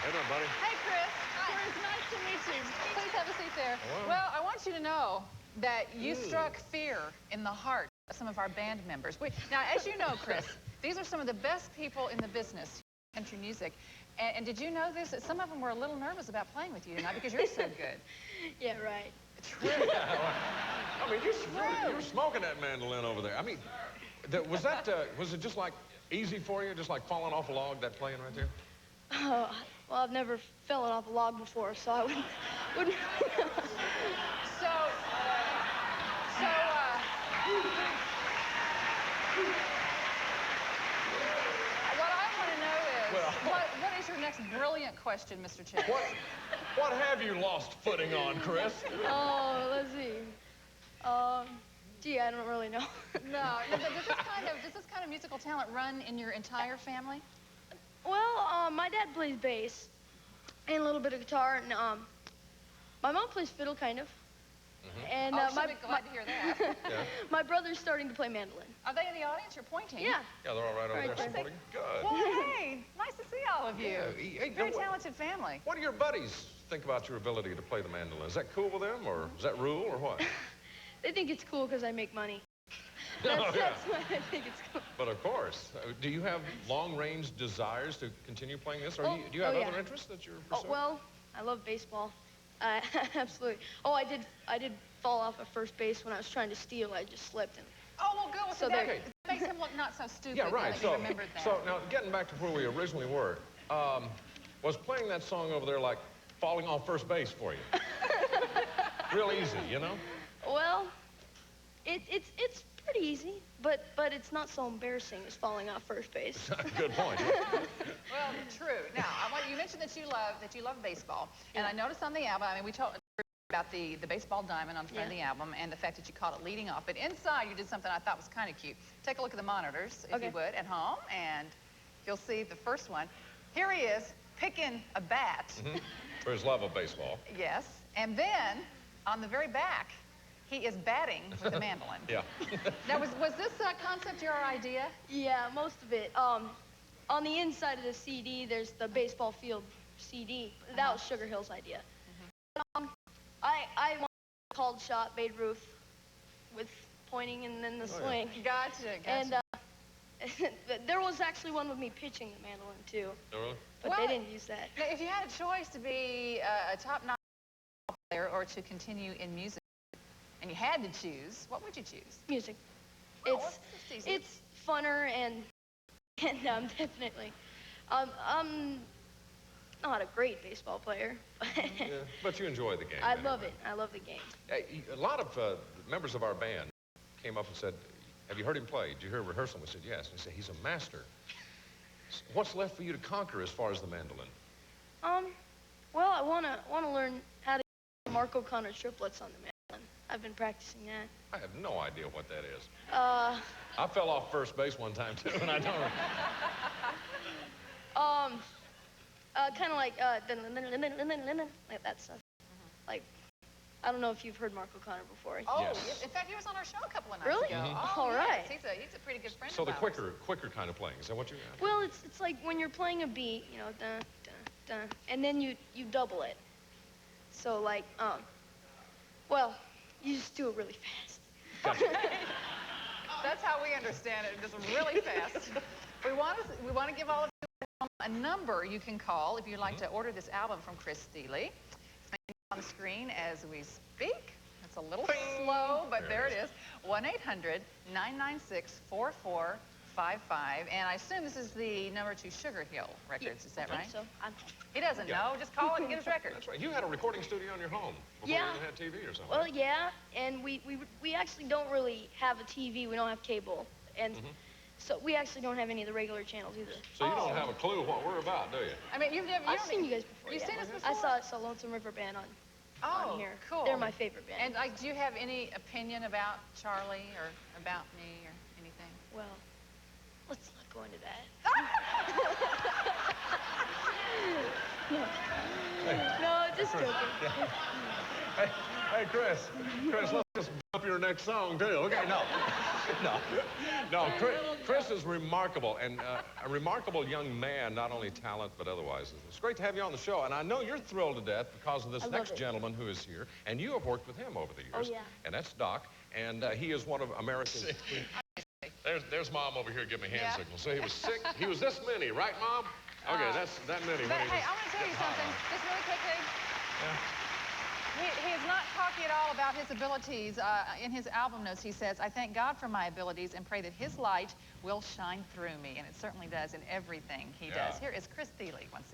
Hey there, buddy. Hey, Chris. Hi. Chris, nice to meet you. Please have a seat there. Well, I want you to know that you struck fear in the heart of some of our band members. Now, as you know, Chris, these are some of the best people in the business, country music. And did you know this? That some of them were a little nervous about playing with you tonight because you're so good. Yeah, right. True. I mean, you're smoking that mandolin over there. I mean, was it just like easy for you, just like falling off a log, that playing right there? Oh, well, I've never fallen off a log before, so I wouldn't. What I want to know is, what is your next brilliant question, Mr. Chase? What have you lost footing on, Chris? Oh, let's see. Gee, I don't really know. No. Does this kind of musical talent run in your entire family? Well, my dad plays bass and a little bit of guitar, and my mom plays fiddle, kind of. Mm-hmm. And she'll be glad to hear that. Yeah. my brother's starting to play mandolin. Are they in the audience? You're pointing. Yeah. Yeah, they're all right over there supporting. Good. Well, hey, nice to see all of you. Hey, Very talented family. What do your buddies think about your ability to play the mandolin? Is that cool with them, or is that rule, or what? They think it's cool because I make money. Oh, yeah. That's why I think it's cool. But of course, do you have long-range desires to continue playing this, or do you have other interests that you're pursuing? Oh, well, I love baseball. Absolutely. Oh, I did fall off at first base when I was trying to steal. I just slipped and. Oh, well, good. So that makes him look not so stupid. Yeah, right. That he remembered that. So now, getting back to where we originally were, was playing that song over there like falling off first base for you? Real easy, you know? Well, it's pretty easy, but it's not so embarrassing as falling off first base. Good point. Well, true. Now, you mentioned that you love baseball, and I noticed on the album. I mean, we talked about the baseball diamond on the front of the album, and the fact that you called it leading off. But inside, you did something I thought was kind of cute. Take a look at the monitors, if you would, at home, and you'll see the first one. Here he is, picking a bat. For his love of baseball. Yes, and then on the very back, he is batting with the mandolin. Yeah. Now, was this concept your idea? Yeah, most of it. On the inside of the CD, there's the baseball field CD. That was Sugar Hill's idea. I called shot, Babe Ruth, with pointing and then the swing. Gotcha. And there was actually one with me pitching the mandolin, too. Oh, really? But they didn't use that. Now, if you had a choice to be a top-notch player or to continue in music, and you had to choose, what would you choose? Music. Oh, It's funner and definitely. I'm not a great baseball player. Yeah, but you enjoy the game. I love it. I love the game. Hey, a lot of members of our band came up and said, "Have you heard him play? Did you hear rehearsal?" We said, "Yes." And he said, "He's a master." What's left for you to conquer as far as the mandolin? Well, I wanna learn how to do Mark O'Connor triplets on the mandolin. I've been practicing that. I have no idea what that is. I fell off first base one time too, and I don't. Kind of like that stuff. Like, I don't know if you've heard Mark O'Connor before. Oh, yes. In fact, he was on our show a couple of nights really? ago. Oh, all right. Yes. He's a pretty good friend So of the ours. quicker kind of playing, is that what you have? Well, it's like when you're playing a beat, you know, dun, dun, dun, and then you double it. So like, well, you just do it really fast. Gotcha. That's how we understand it, just really fast. We want to give all of you a number you can call if you'd like to order this album from Chris Thile. It's on the screen as we speak. It's a little slow, but there it is. 1-800-996-4455. And I assume this is the number to Sugar Hill Records. Is that right? I think so. He doesn't know. Just call it and get his record. That's right. You had a recording studio in your home before you even had TV or something. Well, yeah, and we actually don't really have a TV. We don't have cable, and so we actually don't have any of the regular channels either. So you don't have a clue what we're about, do you? I mean, I've seen you guys before. You've seen us before? I saw Lonesome River Band on here. Cool. They're my favorite band. And do you have any opinion about Charlie or about me or anything? Well, let's not go into that. No, just joking. Hey, Chris, let's just up your next song, too. Okay, no. No, Chris is remarkable, and a remarkable young man, not only talent, but otherwise. It's great to have you on the show, and I know you're thrilled to death because of this next gentleman who is here, and you have worked with him over the years. Oh, yeah. And that's Doc, and he is one of America's... There's Mom over here giving me hand signals. So he was sick. He was this many, right, Mom? Okay, that's that many. But hey, I want to tell you something, just really quickly. He is not cocky at all about his abilities. In his album notes, he says, "I thank God for my abilities and pray that his light will shine through me." And it certainly does in everything he does. Here is Chris Thile once